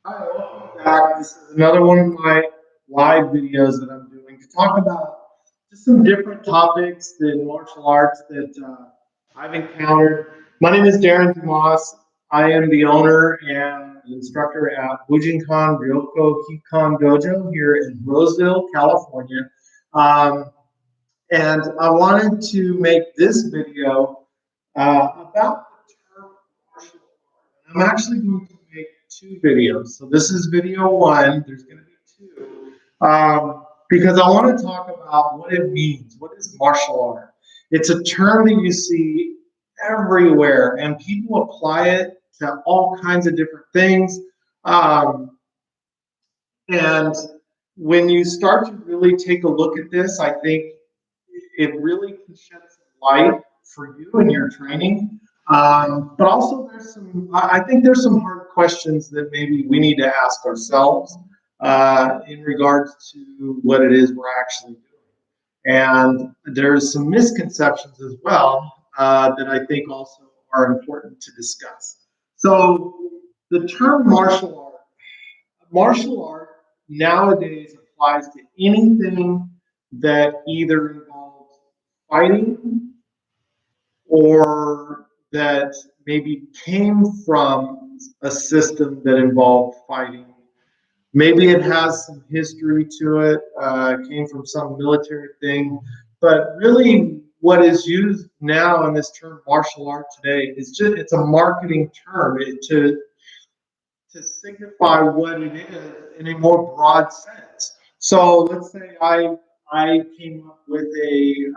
Hi, welcome back. This is another one of my live videos that I'm doing to talk about just some different topics in martial arts that I've encountered. My name is Darren Dumas. I am the owner and instructor at Bujinkan Ryoko Hikan Dojo here in Roseville, California. Um, and I wanted to make this video about the term martial art. I'm actually going to make two videos. So this is video one. There's going to be two. Because I want to talk about what it means. What is martial art? It's a term that you see everywhere, and people apply it to all kinds of different things. Um, and when you start to really take a look at this, I think it really can shed some light for you in your training. But also, I think there's some hard questions that maybe we need to ask ourselves in regards to what it is we're actually doing. And there's some misconceptions as well that I think also are important to discuss. So, the term martial art nowadays applies to anything that either involves fighting or that maybe came from a system that involved fighting. Maybe it has some history to it, came from some military thing, but really what is used now in this term martial art today is just it's a marketing term to signify what it is in a more broad sense. So let's say I came up with a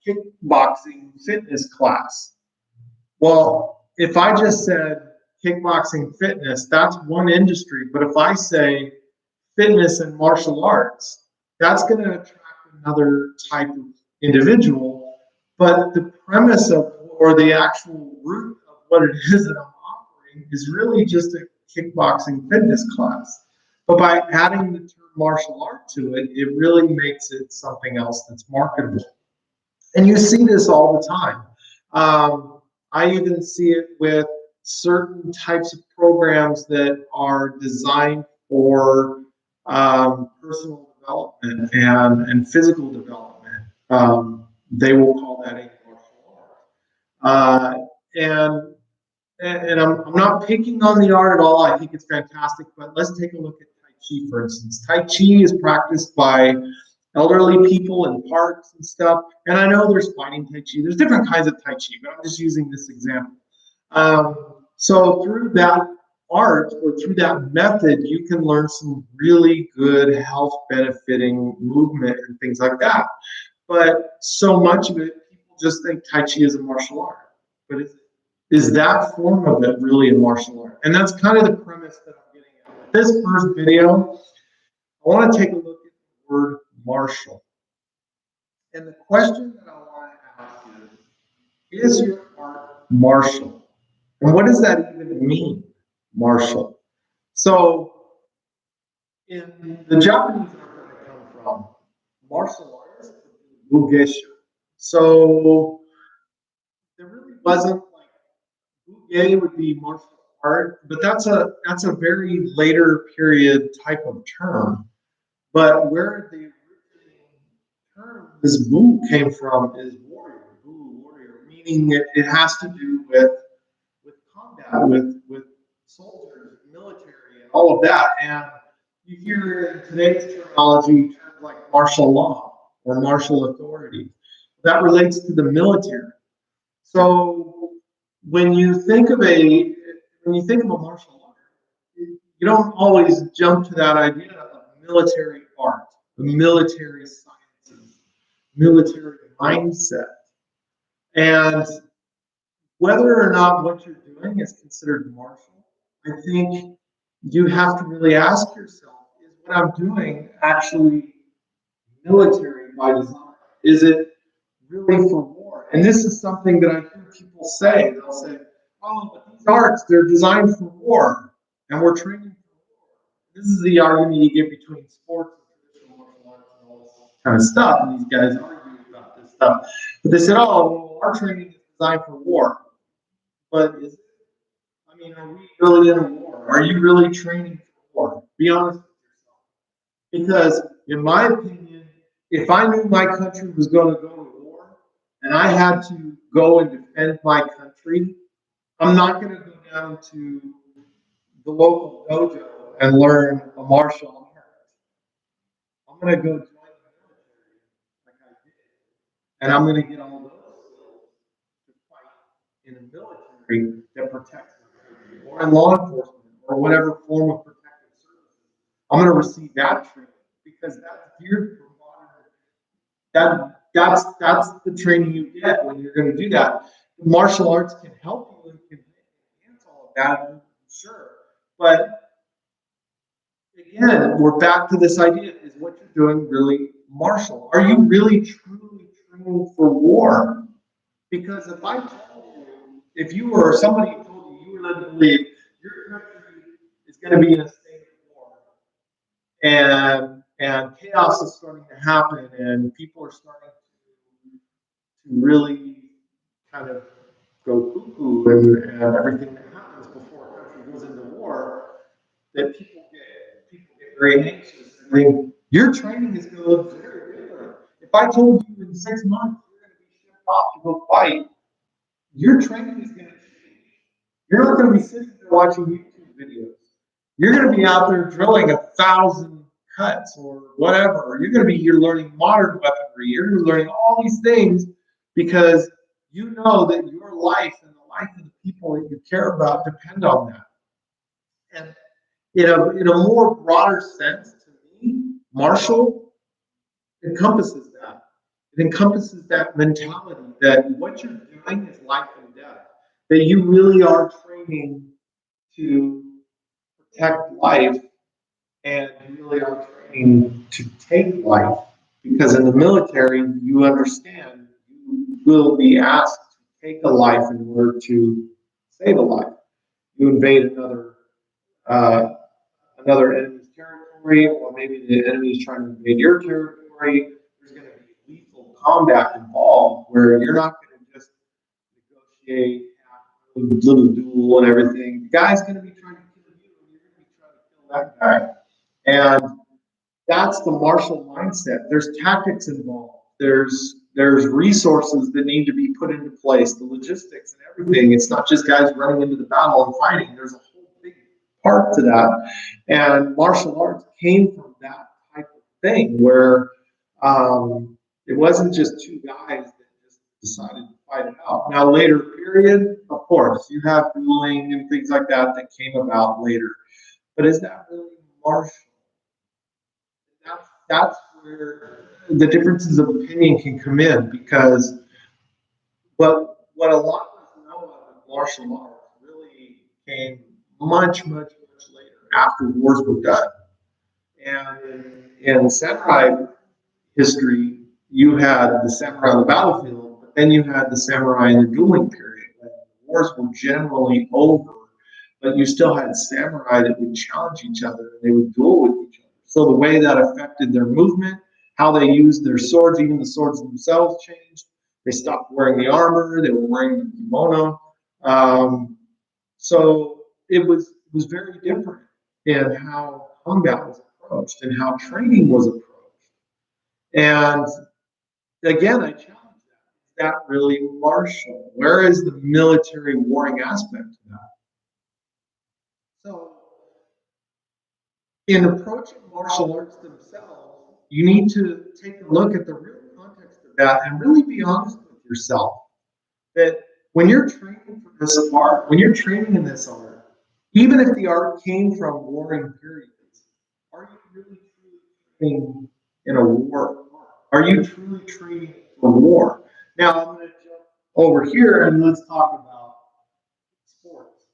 kickboxing fitness class. Well, if I just said kickboxing fitness, that's one industry. But if I say fitness and martial arts, that's going to attract another type of individual. But the premise of, or the actual root of what it is that I'm offering is really just a kickboxing fitness class. But by adding the term martial art to it, it really makes it something else that's marketable. And you see this all the time. I even see it with certain types of programs that are designed for personal development and physical development. They will call that a martial art. And I'm not picking on the art at all. I think it's fantastic. But let's take a look at Tai Chi, for instance. Tai Chi is practiced by elderly people in parks and stuff. And I know there's fighting Tai Chi. There's different kinds of Tai Chi, but I'm just using this example. So through that art or through that method, you can learn some really good health benefiting movement and things like that. But so much of it, people just think Tai Chi is a martial art. But is that form of it really a martial art? And that's kind of the premise that I'm getting at. With this first video, I want to take a look at the word martial. And the question that I want to ask is your art martial? And what does that even mean, martial? So, in the Japanese art that I come from, martial arts would be bugesha. So, there really wasn't like buge would be martial art, but that's a very later period type of term. But where the term this bu came from is warrior, bu warrior, meaning it has to do with combat, with soldiers, military, and all of that. And you hear in today's terminology terms like martial law or martial authority. That relates to the military. So when you think of a martial art, you don't always jump to that idea of military art, the military sciences, military mindset. And whether or not what you're doing is considered martial, I think you have to really ask yourself, is what I'm doing actually military by design? Is it really for war? And this is something that I hear people say. They'll say, oh, but these arts, they're designed for war, and we're training for war. This is the argument you get between sports and traditional martial arts and all this kind of stuff. And these guys argue about this stuff. But they said, oh, well, our training is designed for war. But is it? I mean, are we really in a war? Are you really training war. Be honest with yourself. Because in my opinion, if I knew my country was going to go to war and I had to go and defend my country, I'm not going to go down to the local dojo and learn a martial art. I'm going to go join the military like I did. And I'm going to get all those skills to fight in a military that protects me, or in law enforcement, or whatever form of protective service. I'm going to receive that training because that's geared for modern. That's the training you get when you're going to do that. Martial arts can help you and can enhance all of that, sure. But again, we're back to this idea: is what you're doing really martial? Are you really truly training for war? Because if I told you, if you were somebody who told you were led to believe your country is going to be in a state of war, and chaos is starting to happen, and people are starting to really kind of go cuckoo, and everything that happens before a country goes into war, that people get very anxious. I mean, your training is going to look very different. If I told you in 6 months you're going to be shipped off to go fight, your training is going to change. You're not going to be sitting there watching YouTube videos. You're going to be out there drilling 1,000 cuts or whatever. You're learning modern weaponry. You're learning all these things because you know that your life and the life of the people that you care about depend on that. And in a more broader sense, to me, martial encompasses that. It encompasses that mentality that what you're doing is life and death. That you really are training to protect life, and you really are training to take life. Because in the military, you understand you will be asked to take a life in order to save a life. You invade another enemy's territory, or maybe the enemy is trying to invade your territory. There's going to be lethal combat involved where you're not going to just negotiate a little duel and everything. The guy's going to be trying to kill you, and you're going to be trying to kill that guy. And that's the martial mindset. There's tactics involved. There's resources that need to be put into place, the logistics and everything. It's not just guys running into the battle and fighting. There's a whole big part to that. And martial arts came from that type of thing where it wasn't just two guys that just decided to fight it out. Now, later period, of course, you have dueling and things like that that came about later. But is that really martial? That's where the differences of opinion can come in, because what a lot of us know of martial arts really came much later after wars were done. And in samurai history, you had the samurai on the battlefield, but then you had the samurai in the dueling period. When wars were generally over, but you still had samurai that would challenge each other and they would duel with each other. So the way that affected their movement, how they used their swords, even the swords themselves changed. They stopped wearing the armor, they were wearing the kimono. So it was very different in how combat was approached and how training was approached. And again, I challenge that. Is that really martial? Where is the military warring aspect of that? So, in approaching martial arts themselves, you need to take a look at the real context of that and really be honest with yourself. That when you're training for this art, when you're training in this art, even if the art came from warring periods, are you really truly training in a war? Are you truly training for war? Now, I'm going to jump over here and let's talk about sports.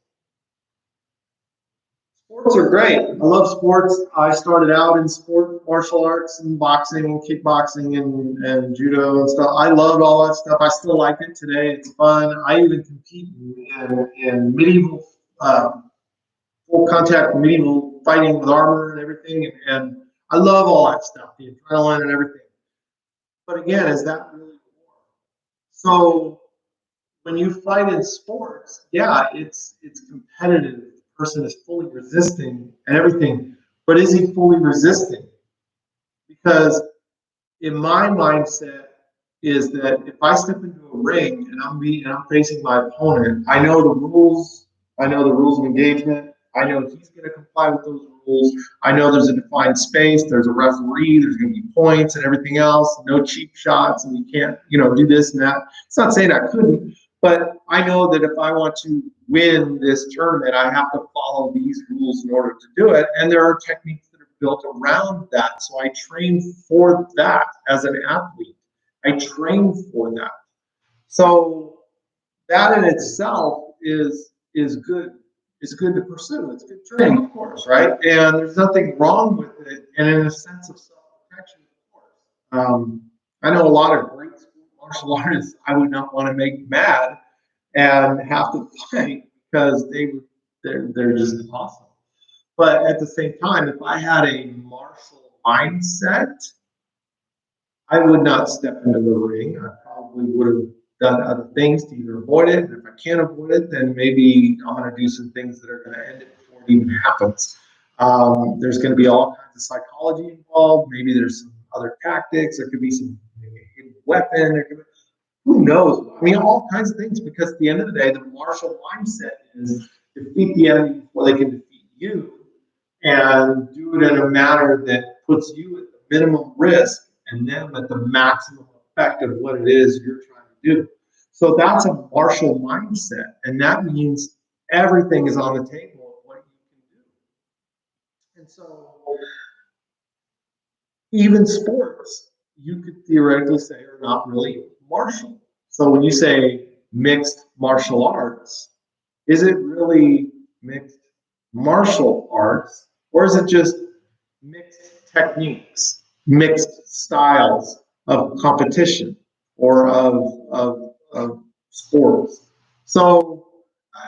Sports are great. I love sports. I started out in sport, martial arts, and boxing, and kickboxing, and judo and stuff. I loved all that stuff. I still like it today. It's fun. I even compete in medieval, full contact medieval fighting with armor and everything. And I love all that stuff, the adrenaline and everything. But again, is that really war? So when you fight in sports, yeah, it's competitive person is fully resisting and everything, but is he fully resisting? Because in my mindset is that if I step into a ring and I'm facing my opponent, I know the rules. I know the rules of engagement. I know he's going to comply with those rules. I know there's a defined space. There's a referee. There's going to be points and everything else. No cheap shots, and you can't, do this and that. It's not saying I couldn't, but I know that if I want to win this tournament, I have to follow these rules in order to do it. And there are techniques that are built around that. So I train for that as an athlete. I train for that. So that in itself is good. It's good to pursue. It's good training, of course, right? And there's nothing wrong with it. And in a sense of self-protection, of course. I know a lot of great martial artists I would not want to make mad and have to fight because they're just awesome. But at the same time, if I had a martial mindset, I would not step into the ring. I probably would have done other things to either avoid it. And if I can't avoid it, then maybe I'm going to do some things that are going to end it before it even happens. There's going to be all kinds of psychology involved. Maybe there's some other tactics. There could be some hidden weapon. Who knows? I mean, all kinds of things. Because at the end of the day, the martial mindset is defeat the enemy before they can defeat you, and do it in a manner that puts you at the minimum risk and them at the maximum effect of what it is you're trying to do. So that's a martial mindset, and that means everything is on the table of what you can do. And so even sports, you could theoretically say are not really martial. So when you say mixed martial arts, is it really mixed martial arts, or is it just mixed techniques, mixed styles of competition or of sports? So,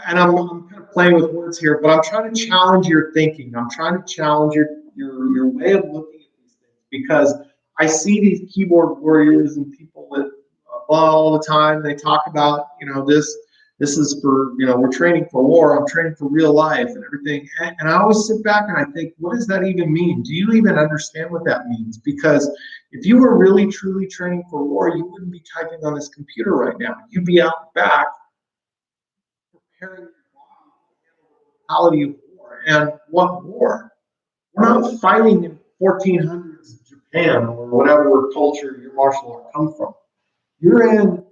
and I'm kind of playing with words here, but I'm trying to challenge your thinking. I'm trying to challenge your way of looking at these things, because I see these keyboard warriors and people that all the time they talk about, this is for, we're training for war, I'm training for real life and everything. And I always sit back and I think, what does that even mean? Do you even understand what that means? Because if you were really, truly training for war, you wouldn't be typing on this computer right now. You'd be out back preparing your body for the reality of war. And what war? We're not fighting in 1400s Japan or whatever culture your martial art comes from. You're in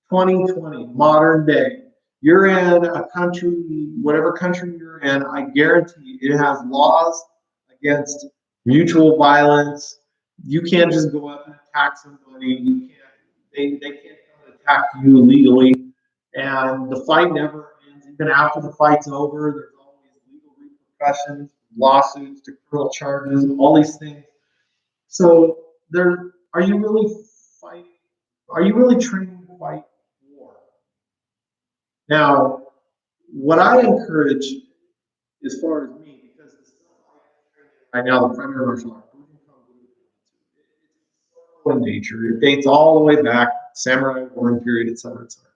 2020, modern day. You're in a country, whatever country you're in, I guarantee it has laws against mutual violence. You can't just go up and attack somebody. You can't. They can't come and attack you illegally. And the fight never ends. Even after the fight's over, there's always legal repercussions, lawsuits to criminal charges, all these things. So are you really fighting? Are you really training to fight war? Now, what I encourage, as far as me, because the stuff right now, the primary martial art, Bujinkan, in nature, it dates all the way back, samurai warring period, etc., etc.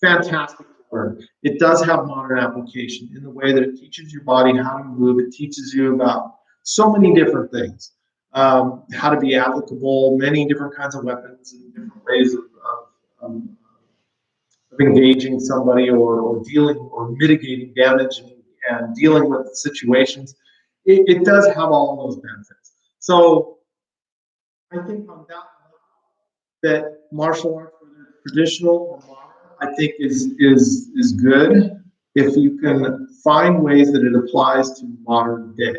Fantastic to learn. It does have modern application in the way that it teaches your body how to move. It teaches you about so many different things, how to be applicable, many different kinds of weapons and different ways of engaging somebody or dealing or mitigating damage and dealing with situations. It does have all of those benefits. So I think on that level, that martial arts, whether traditional or modern, I think is good if you can find ways that it applies to modern day.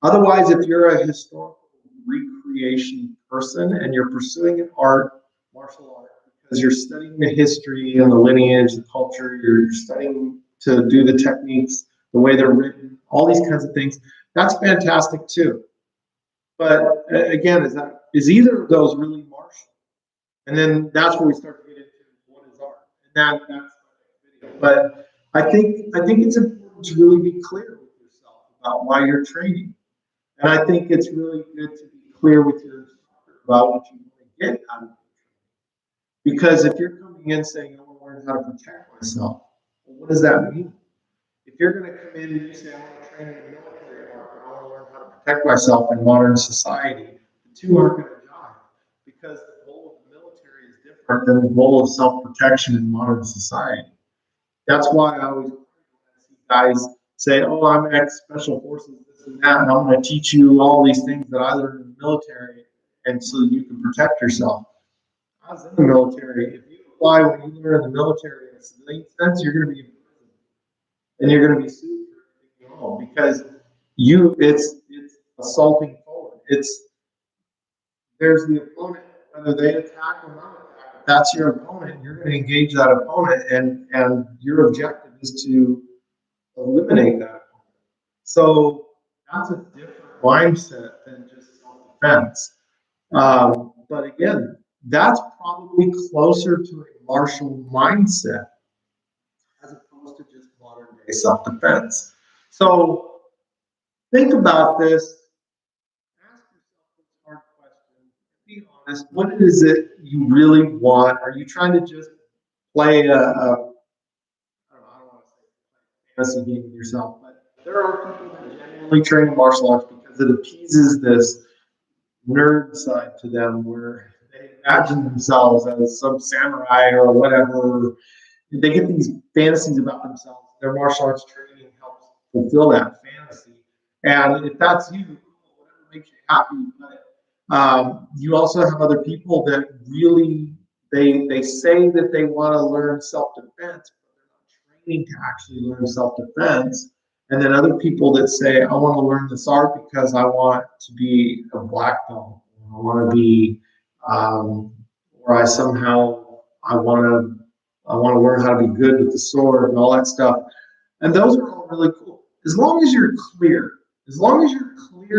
Otherwise, if you're a historical recreation person and you're pursuing an art, martial art, because you're studying the history and the lineage, the culture, you're studying to do the techniques, the way they're written, all these kinds of things, that's fantastic too. But again, is either of those really martial? And then that's where we start to get into what is art. And that's the video. But I think it's important to really be clear with yourself about why you're training. And I think it's really good to be clear with your instructor about what you want to get out of it. Because if you're coming in saying, I want to learn how to protect myself, well, what does that mean? If If you're going to come in and you say, I want to train in the military art, but I want to learn how to protect myself in modern society, the two aren't going to jive because the goal of the military is different than the goal of self-protection in modern society. That's why I always see guys say, oh, I'm ex-special forces, this and that, and I'm going to teach you all these things that I learned in the military, and so you can protect yourself. I was in the military. If you apply what you learn in the military in a civilian sense, you're going to be in prison, and you're going to be sued for everything you own because it's assaulting forward. There's the opponent, whether they attack or not attack. If that's your opponent, you're going to engage that opponent, and your objective is to eliminate that opponent. So that's a different mindset than just self-defense. But again, that's probably closer to a martial mindset as opposed to just modern day self-defense. So think about this. Ask yourself this hard question. Be honest. What is it you really want? Are you trying to just play I don't want to say fantasy game with yourself, but there are people that genuinely train in martial arts because it appeases this nerd side to them where they imagine themselves as some samurai or whatever. They get these fantasies about themselves. Their martial arts training helps fulfill that fantasy. And if that's you, whatever makes you happy, you also have other people that really they say that they want to learn self-defense, but they're not training to actually learn self-defense. And then other people that say, I want to learn this art because I want to be a black belt. I want to be, or I want to learn how to be good with the sword and all that stuff. And those are all really cool. As long as you're clear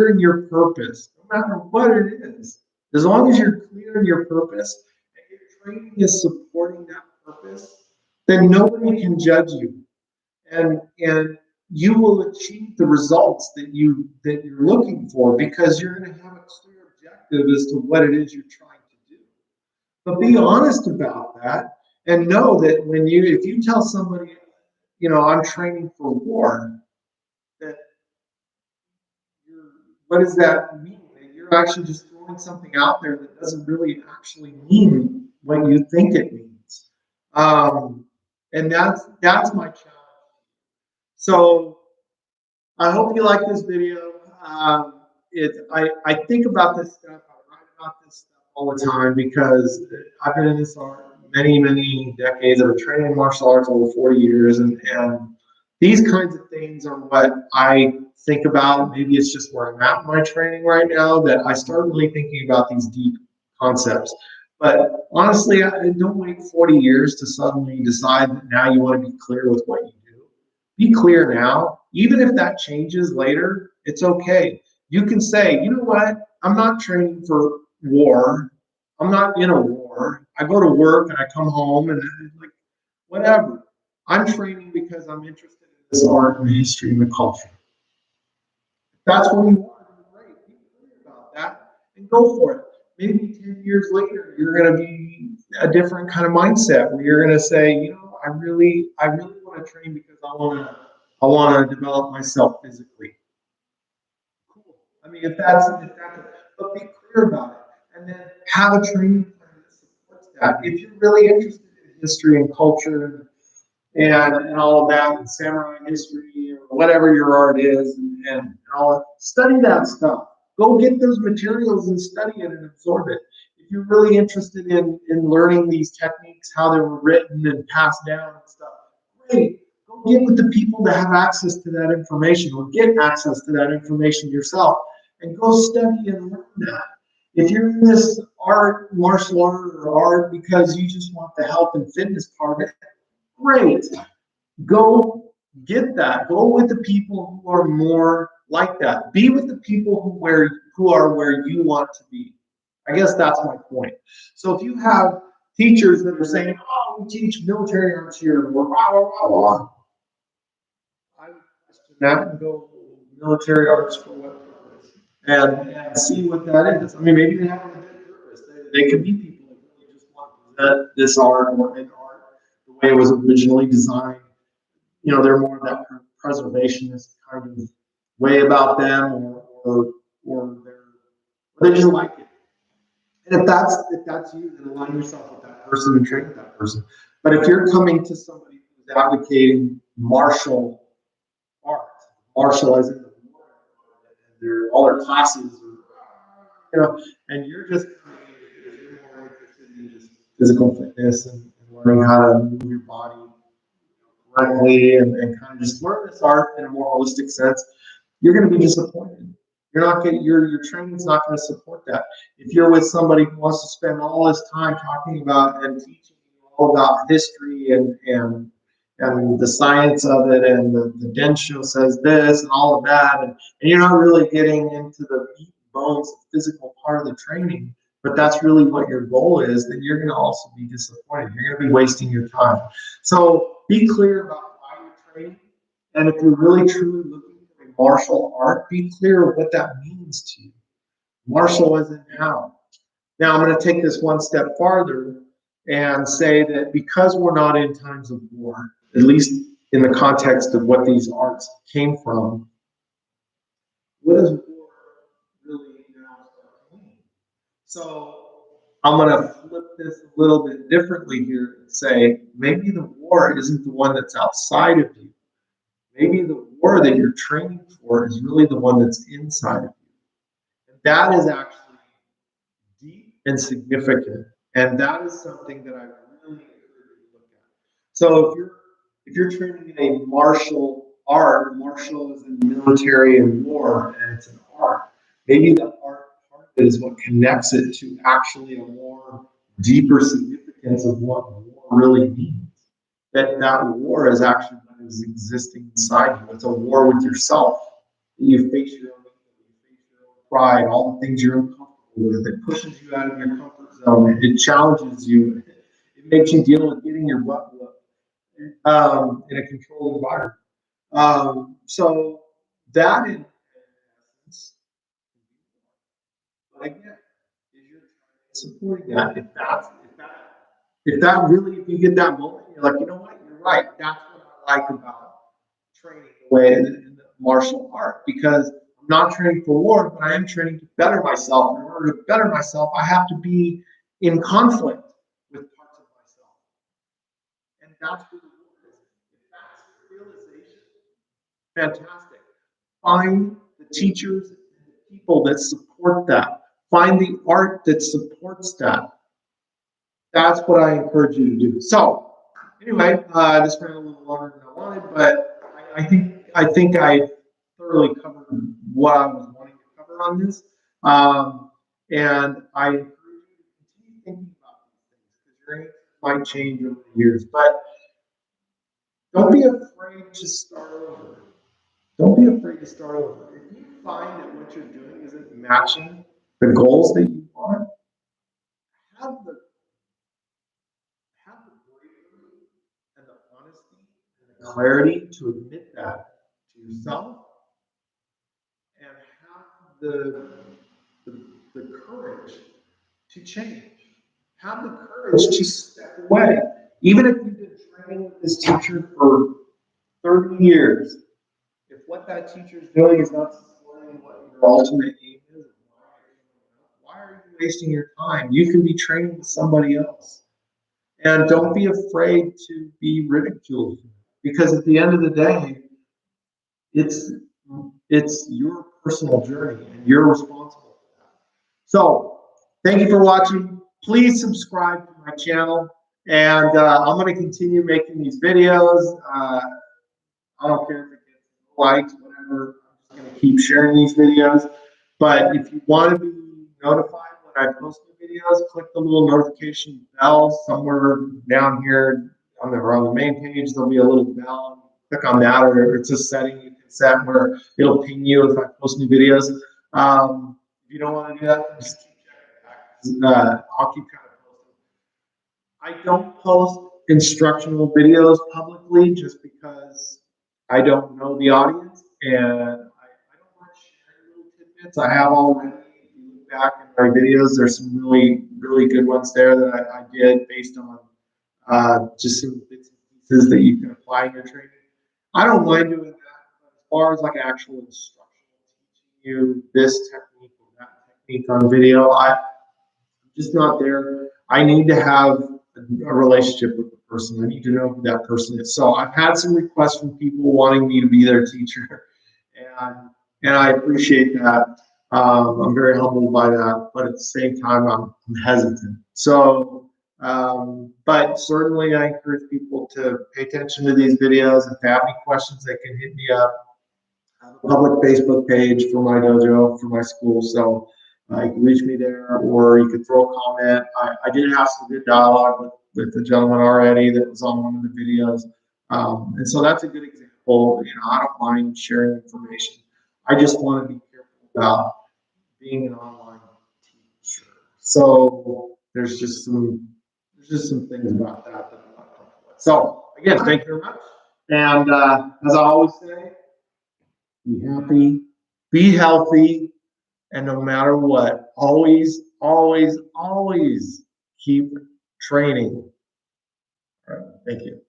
in your purpose, no matter what it is, as long as you're clear in your purpose and your training is supporting that purpose, then nobody can judge you. And you will achieve the results that you're looking for because you're going to have a clear objective as to what it is you're trying to do. But be honest about that and know that if you tell somebody, I'm training for war, that what does that mean? That you're actually just throwing something out there that doesn't really actually mean what you think it means. And that's my challenge. So I hope you like this video. I think about this stuff. I write about this stuff all the time because I've been in this art many, many decades. I've been training in martial arts over 40 years, and these kinds of things are what I think about. Maybe it's just where I'm at in my training right now that I start really thinking about these deep concepts. But honestly, I don't wait 40 years to suddenly decide that now you want to be clear with what you do. Be clear now. Even if that changes later, it's okay. You can say, you know what? I'm not training for war. I'm not in a war. I go to work and I come home and like whatever. I'm training because I'm interested in this art and the history and the culture. If that's what you want, great. Be clear about that and go for it. Maybe 10 years later, you're going to be a different kind of mindset where you're going to say, I really want to train because I want to develop myself physically. Cool. I mean, if that's but be clear about it, and then have a training plan that supports that. If you're really interested in history and culture and all of that, and samurai history or whatever your art is, and all that, study that stuff. Go get those materials and study it and absorb it. If you're really interested in learning these techniques, how they were written and passed down and stuff, great. Go get with the people that have access to that information, or get access to that information yourself, and go study and learn that. If you're in this art, martial art, or art because you just want the health and fitness part of it, great. Go get that. Go with the people who are more like that. Be with the people who are where you want to be. I guess that's my point. So if you have teachers that are saying, "Oh, we teach military arts here," and we're blah blah blah blah, I would question that and go military arts for what purpose, and see what that is. I mean, maybe they have a good purpose. They could be people that really just want to present this art or an art the way it was originally designed. They're more of that preservationist kind of way about them, or they just like it. And if that's you, then align yourself with that person and train with that person. But if you're coming to somebody who's advocating martial art, martial as in the war, and all their classes, and you're just coming in because you're more interested in just physical fitness and learning how to move your body correctly and kind of just learn this art in a more holistic sense, you're going to be disappointed. You're not getting your training's not going to support that. If you're with somebody who wants to spend all this time talking about and teaching you all about history and the science of it, and the Densho says this and all of that, and you're not really getting into the meat and bones, the physical part of the training, but that's really what your goal is, then you're going to also be disappointed. You're going to be wasting your time. So be clear about why you're training, and if you're really truly looking for a martial art, be clear what that means to you. Martial as in how. Now I'm going to take this one step farther and say that because we're not in times of war, at least in the context of what these arts came from, what does war really now start to mean? So I'm going to flip this a little bit differently here and say maybe the war isn't the one that's outside of you. Maybe the war that you're training for is really the one that's inside of you. And that is actually deep and significant. And that is something that I really encourage you to look at. So if you're training in a martial art, martial is in military and war, and it's an art, maybe the art part of it is what connects it to actually a more deeper significance of what war really means. That war is actually what is existing inside you. It's a war with yourself. You face your own ego, you face your own pride, all the things you're uncomfortable with. It pushes you out of your comfort zone. It challenges you. It makes you deal with getting your butt whooped in a controlled environment. So that in essence, but again, is your supporting that. If you get that moment, you're like, you know what, you're right. That's what I like about training the way in the martial art, because I'm not training for war, but I am training to better myself. In order to better myself, I have to be in conflict with parts of myself. And that's where the war is. If that's the realization, fantastic. Find the teachers and the people that support that. Find the art that supports that. That's what I encourage you to do. So, anyway, this ran a little longer than I wanted, but I think I thoroughly covered what I was wanting to cover on this. And I encourage you to continue thinking about these things, because your answers might change over the years. But don't be afraid to start over. Don't be afraid to start over. If you find that what you're doing isn't matching the goals that you want, have the bravery and the honesty and the clarity to admit that to yourself, and have the courage to change. Have the courage to step away. Even if you've been training with this teacher for 30 years, if what that teacher is doing is not supporting what your ultimate aim is, why are you wasting your time? You can be training with somebody else. And don't be afraid to be ridiculed, because at the end of the day, it's your personal journey and you're responsible for that. So thank you for watching. Please subscribe to my channel, and I'm going to continue making these videos. I don't care if it gets likes, whatever. I'm just going to keep sharing these videos. But if you want to be notified when I post new videos, click the little notification bell somewhere down here on the main page. There'll be a little bell. Click on that, or it's a setting you can set where it'll ping you if I post new videos. If you don't want to do that, just keep checking back. I'll keep kind of posting. I don't post instructional videos publicly just because I don't know the audience, and I don't like sharing little tidbits. I have already. If you look back in my videos, there's some really, really good ones there that I did based on just some bits and pieces that you can apply in your training. I don't mind doing that. far as like actual instruction, teaching you this technique or that technique on video, I'm just not there. I need to have a relationship with the person. I need to know who that person is. So I've had some requests from people wanting me to be their teacher, and I appreciate that. I'm very humbled by that, but at the same time, I'm hesitant. So, but certainly I encourage people to pay attention to these videos. If they have any questions, they can hit me up. I have a public Facebook page for my dojo, for my school, so you can reach me there, or you could throw a comment. I did have some good dialogue with the gentleman already that was on one of the videos, and so that's a good example. I don't mind sharing information. I just want to be careful about being an online teacher. So there's just some things about that I'm not comfortable with. So again, thank you very much. And as I always say, be happy, be healthy, and no matter what, always, always, always keep training. All right, thank you.